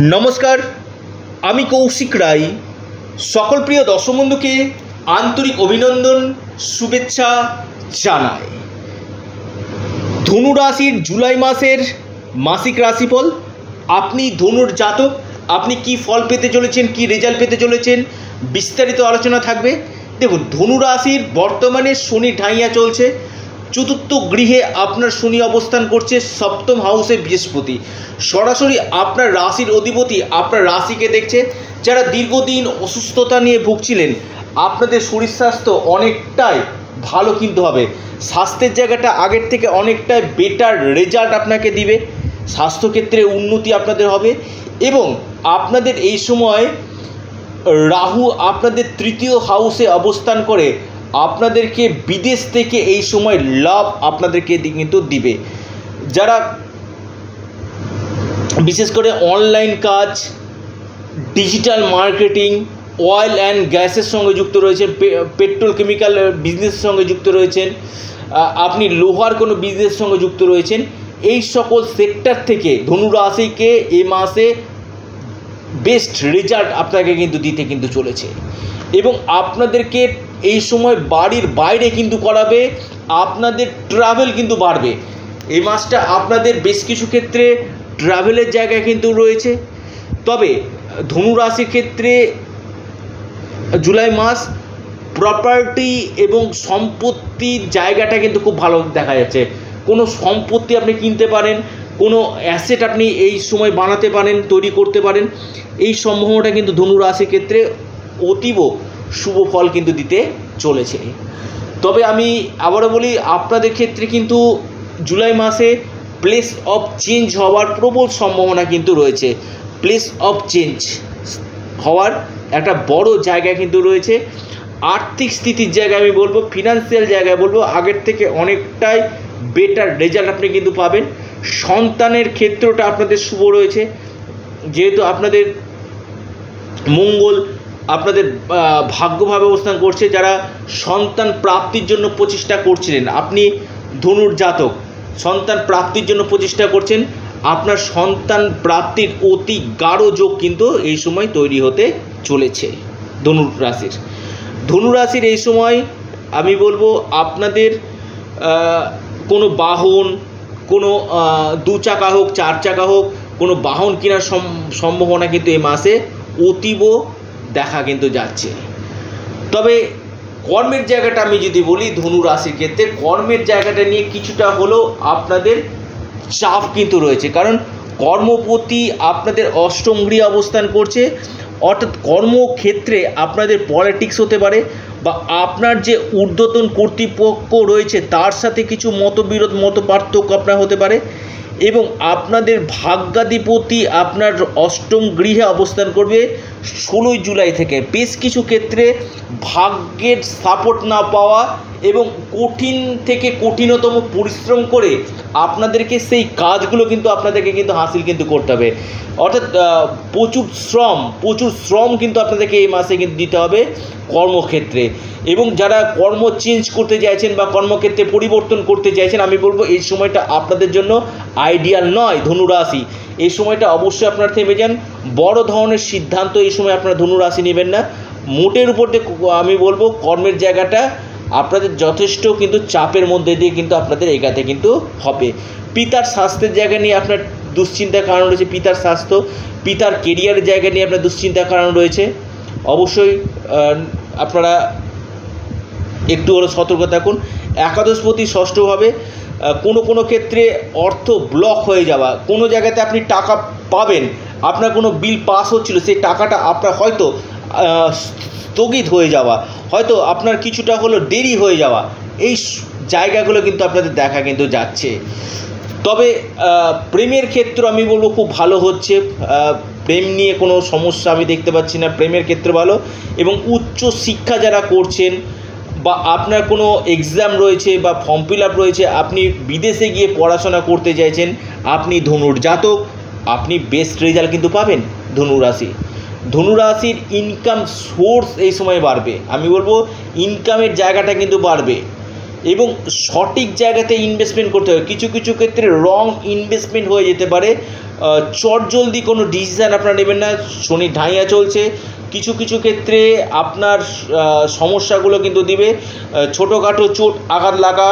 নমস্কার, আমি কৌশিক রায়। সকল প্রিয় দর্শক বন্ধুকে আন্তরিক অভিনন্দন, শুভেচ্ছা জানাই। ধনু রাশির জুলাই মাসের মাসিক রাশিফল। আপনি ধনুর জাতক, আপনি কি ফল পেতে চলেছেন, কি রেজাল্ট পেতে চলেছেন, বিস্তারিত আলোচনা থাকবে। দেখুন, ধনু রাশির বর্তমানে শনি ঢাইয়া চলছে। চতুর্থ গৃহে আপনার শনি অবস্থান করছে, সপ্তম হাউসে বৃহস্পতি সরাসরি আপনার রাশির অধিপতি আপনার রাশিকে দেখছে। যারা দীর্ঘদিন অসুস্থতা নিয়ে ভুগছিলেন, আপনাদের শরীর স্বাস্থ্য অনেকটাই ভালো কিন্তু হবে। স্বাস্থ্যের জায়গাটা আগের থেকে অনেকটাই বেটার রেজাল্ট আপনাকে দিবে। স্বাস্থ্যক্ষেত্রে উন্নতি আপনাদের হবে এবং আপনাদের এই সময় রাহু আপনাদের তৃতীয় হাউসে অবস্থান করে আপনাদেরকে বিদেশ থেকে এই সময় লাভ আপনাদেরকে কিন্তু দিবে। যারা বিশেষ করে অনলাইন কাজ, ডিজিটাল মার্কেটিং, অয়েল অ্যান্ড গ্যাসের সঙ্গে যুক্ত রয়েছেন, পেট্রোল কেমিক্যাল বিজনেসের সঙ্গে যুক্ত রয়েছেন, আপনি লোহার কোনো বিজনেসের সঙ্গে যুক্ত রয়েছেন, এই সকল সেক্টর থেকে ধনু রাশিকে এই মাসে বেস্ট রেজাল্ট আপনাকে কিন্তু দিতে কিন্তু চলেছে এবং আপনাদেরকে এই সময় বাড়ির বাইরে কিন্তু করাবে। আপনাদের ট্রাভেল কিন্তু বাড়বে। এই মাসটা আপনাদের বেশ কিছু ক্ষেত্রে ট্রাভেলের জায়গা কিন্তু রয়েছে। তবে ধনু রাশির ক্ষেত্রে জুলাই মাস প্রপার্টি এবং সম্পত্তির জায়গাটা কিন্তু খুব ভালো দেখা যাচ্ছে। কোনো সম্পত্তি আপনি কিনতে পারেন, কোনো অ্যাসেট আপনি এই সময় বানাতে পারেন, তৈরি করতে পারেন। এই সম্ভাবনাটা কিন্তু ধনু রাশির ক্ষেত্রে অতীব শুভ ফল কিন্তু দিতে চলেছে। তবে আমি আবারও বলি, আপনাদের ক্ষেত্রে কিন্তু জুলাই মাসে প্লেস অফ চেঞ্জ হওয়ার প্রবল সম্ভাবনা কিন্তু রয়েছে। প্লেস অফ চেঞ্জ হওয়ার একটা বড় জায়গা কিন্তু রয়েছে। আর্থিক স্থিতির জায়গায় আমি বলবো, ফিনান্সিয়াল জায়গায় বলবো, আগের থেকে অনেকটাই বেটার রেজাল্ট আপনি কিন্তু পাবেন। সন্তানের ক্ষেত্রটা আপনাদের শুভ রয়েছে, যেহেতু আপনাদের মঙ্গল আপনাদের ভাগ্যভাবে অবস্থান করছে। যারা সন্তান প্রাপ্তির জন্য প্রচেষ্টা করছিলেন, আপনি ধনুর জাতক, সন্তান প্রাপ্তির জন্য প্রচেষ্টা করছেন, আপনার সন্তান প্রাপ্তির অতি গাঢ় যোগ কিন্তু এই সময় তৈরি হতে চলেছে। ধনু রাশির এই সময় আমি বলবো আপনাদের কোনো বাহন, কোনো দু চাকা হোক, চার চাকা হোক, কোনো বাহন কেনার সম্ভাবনা কিন্তু এই মাসে অতীব দেখা কিন্তু যাচ্ছে। তবে কর্মের জায়গাটা আমি যদি বলি, ধনু রাশির ক্ষেত্রে কর্মের জায়গাটা নিয়ে কিছুটা হলেও আপনাদের চাপ কিন্তু রয়েছে, কারণ কর্মপতি আপনাদের অষ্টম গৃহে অবস্থান করছে। অর্থাৎ কর্মক্ষেত্রে আপনাদের পলিটিক্স হতে পারে বা আপনার যে ঊর্ধ্বতন কর্তৃপক্ষ রয়েছে তার সাথে কিছু মতবিরোধ, মত পার্থক্য আপনার হতে পারে এবং আপনাদের ভাগ্যাধিপতি আপনার অষ্টম গৃহে অবস্থান করবে 16 জুলাই থেকে। বেশ কিছু ক্ষেত্রে ভাগ্যের সাপোর্ট না পাওয়া এবং কঠিন থেকে কঠিনতম পরিশ্রম করে আপনাদেরকে সেই কাজগুলো কিন্তু আপনাদেরকে কিন্তু হাসিল কিন্তু করতে হবে। অর্থাৎ প্রচুর শ্রম কিন্তু আপনাদেরকে এই মাসে কিন্তু দিতে হবে কর্মক্ষেত্রে। এবং যারা কর্ম চেঞ্জ করতে চাইছেন বা কর্মক্ষেত্রে পরিবর্তন করতে চাইছেন, আমি বলবো এই সময়টা আপনাদের জন্য আইডিয়াল নয়। ধনু রাশি, এই সময়টা অবশ্যই আপনারা থেমে যান। বড় ধরনের সিদ্ধান্ত এই সময় আপনারা ধনু রাশি নেবেন না। মোটের উপর আমি বলবো কর্মের জায়গাটা আপনাদের যথেষ্ট কিন্তু চাপের মধ্যে দিয়ে কিন্তু আপনাদের এগাতে কিন্তু হবে। পিতার স্বাস্থ্যের জায়গা নিয়ে আপনার দুশ্চিন্তার কারণ রয়েছে। পিতার স্বাস্থ্য, পিতার কেরিয়ারের জায়গা নিয়ে আপনার দুশ্চিন্তার কারণ রয়েছে। অবশ্যই আপনারা একটু হলো সতর্ক থাকুন। একাদশপতি ষষ্ঠভাবে কোনো ক্ষেত্রে অর্থ ব্লক হয়ে যাওয়া, কোনো জায়গাতে আপনি টাকা পাবেন, আপনার কোনো বিল পাস হচ্ছিল, সেই টাকাটা আপনার হয়তো স্থগিত হয়ে যাওয়া, হয়তো আপনার কিছুটা হলো দেরি হয়ে যাওয়া, এই জায়গাগুলো কিন্তু আপনাদের দেখা কিন্তু যাচ্ছে। তবে প্রেমের ক্ষেত্র আমি বলবো খুব ভালো হচ্ছে। প্রেম নিয়ে কোনো সমস্যা আমি দেখতে পাচ্ছি না। প্রেমের ক্ষেত্র ভালো এবং উচ্চ শিক্ষা যারা করছেন বা আপনার কোনো এক্সাম রয়েছে বা ফর্ম ফিল আপ রয়েছে, আপনি বিদেশে গিয়ে পড়াশোনা করতে চাইছেন, আপনি ধনুর জাতক, আপনি বেস্ট রেজাল্ট কিন্তু পাবেন। ধনু রাশির ইনকাম সোর্স এই সময় বাড়বে। আমি বলবো ইনকামের জায়গাটা কিন্তু বাড়বে। এবং সঠিক জায়গাতে ইনভেস্টমেন্ট করতে হবে। কিছু কিছু ক্ষেত্রে রং ইনভেস্টমেন্ট হয়ে যেতে পারে, চটজলদি কোনো ডিসিশান আপনারা নেবেন না। শনি ঢাইয়া চলছে, কিছু কিছু ক্ষেত্রে আপনার সমস্যাগুলো কিন্তু দিবে, ছোটোখাটো চোট আঘাত লাগা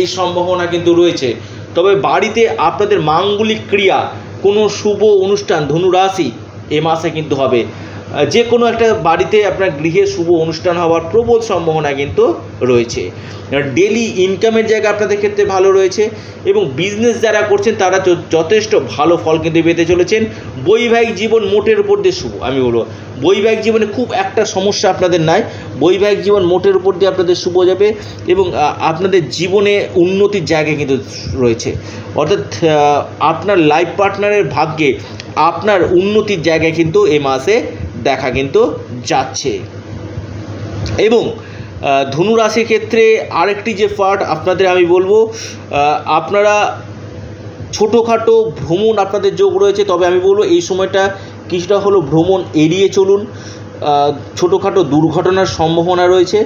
এই সম্ভাবনা কিন্তু রয়েছে। তবে বাড়িতে আপনাদের মাঙ্গলিক ক্রিয়া, কোনো শুভ অনুষ্ঠান ধনু রাশি এ মাসে কিন্তু হবে। যে কোনো একটা বাড়িতে আপনার গৃহে শুভ অনুষ্ঠান হওয়ার প্রবল সম্ভাবনা কিন্তু রয়েছে। ডেলি ইনকামের জায়গা আপনাদের ক্ষেত্রে ভালো রয়েছে এবং বিজনেস যারা করছেন তারা যথেষ্ট ভালো ফল কিন্তু পেতে চলেছেন। বৈবাহিক জীবন মোটের উপর দিয়ে শুভ, আমি বলবো বৈবাহিক জীবনে খুব একটা সমস্যা আপনাদের নাই। বৈবাহিক জীবন মোটের উপর দিয়ে আপনাদের শুভ যাবে এবং আপনাদের জীবনে উন্নতির জায়গা কিন্তু রয়েছে। অর্থাৎ আপনার লাইফ পার্টনারের ভাগ্যে আপনার উন্নতির জায়গায় কিন্তু এ মাসে দেখা কিন্তু যাচ্ছে। এবং ধনু রাশির ক্ষেত্রে আরেকটি যে পার্ট আপনাদের আমি বলবো, আপনারা ছোটোখাটো ভ্রমণ আপনাদের যোগ রয়েছে। তবে আমি বলবো এই সময়টা কিছুটা হলো ভ্রমণ এড়িয়ে চলুন, ছোটোখাটো দুর্ঘটনার সম্ভাবনা রয়েছে।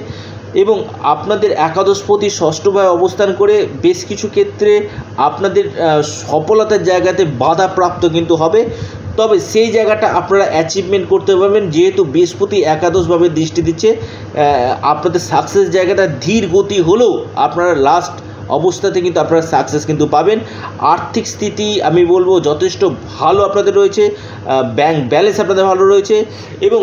এবং আপনাদের একাদশপতি ষষ্ঠভাবে অবস্থান করে বেশ কিছু ক্ষেত্রে আপনাদের সফলতার জায়গাতে বাধাপ্রাপ্ত কিন্তু হবে। তবে সেই জায়গাটা আপনারা অ্যাচিভমেন্ট করতে পারবেন, যেহেতু বৃহস্পতি একাদশভাবে দৃষ্টি দিচ্ছে। আপনাদের সাকসেস জায়গাটা ধীর গতি হলেও আপনারা লাস্ট অবস্থাতে কিন্তু আপনারা সাকসেস কিন্তু পাবেন। আর্থিক স্থিতি আমি বলবো যথেষ্ট ভালো আপনাদের রয়েছে, ব্যাংক ব্যালেন্স আপনাদের ভালো রয়েছে এবং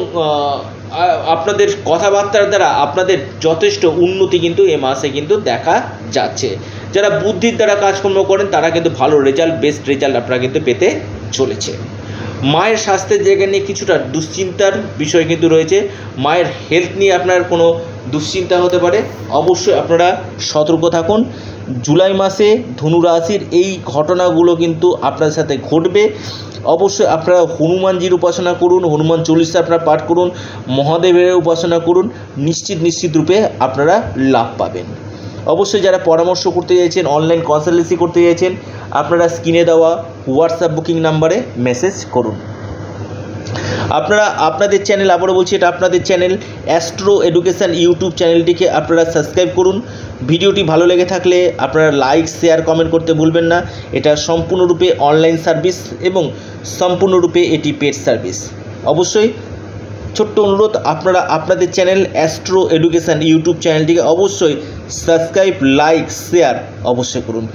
আপনাদের কথাবার্তার দ্বারা আপনাদের যথেষ্ট উন্নতি কিন্তু এ মাসে কিন্তু দেখা যাচ্ছে। যারা বুদ্ধির দ্বারা কাজকর্ম করেন তারা কিন্তু ভালো রেজাল্ট, বেস্ট রেজাল্ট আপনারা কিন্তু পেতে চলেছে। মায়ের স্বাস্থ্যের জায়গা নিয়ে কিছুটা দুশ্চিন্তার বিষয় কিন্তু রয়েছে। মায়ের হেলথ নিয়ে আপনার কোনো দুশ্চিন্তা হতে পারে, অবশ্যই আপনারা সতর্ক থাকুন। জুলাই মাসে ধনু রাশির এই ঘটনাগুলো কিন্তু আপনার সাথে ঘটবে। অবশ্যই আপনারা হনুমানজির উপাসনা করুন, হনুমান চল্লিশা আপনারা পাঠ করুন, মহাদেবের উপাসনা করুন, নিশ্চিত রূপে আপনারা লাভ পাবেন। অবশ্যই যারা পরামর্শ করতে চাইছেন, অনলাইন কনসালটেন্সি করতে চাইছেন, আপনারা স্ক্রিনে দেওয়া হোয়াটসঅ্যাপ বুকিং নাম্বারে মেসেজ করুন। আপনারা আপনাদের চ্যানেল, আবারও বলছি এটা আপনাদের চ্যানেল অ্যাস্ট্রো এডুকেশান ইউটিউব চ্যানেলটিকে আপনারা সাবস্ক্রাইব করুন। ভিডিওটি ভালো লেগে থাকলে আপনারা লাইক, শেয়ার, কমেন্ট করতে ভুলবেন না। এটা সম্পূর্ণরূপে অনলাইন সার্ভিস এবং সম্পূর্ণরূপে এটি পেড সার্ভিস। অবশ্যই ছোট্ট অনুরোধ, আপনারা আপনাদের চ্যানেল অ্যাস্ট্রো এডুকেশান ইউটিউব চ্যানেলটিকে অবশ্যই সাবস্ক্রাইব, লাইক, শেয়ার অবশ্যই করুন।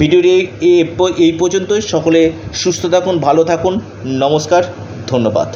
ভিডিওটি এই পর্যন্তই। সকলে সুস্থ থাকুন, ভালো থাকুন। নমস্কার, ধন্যবাদ।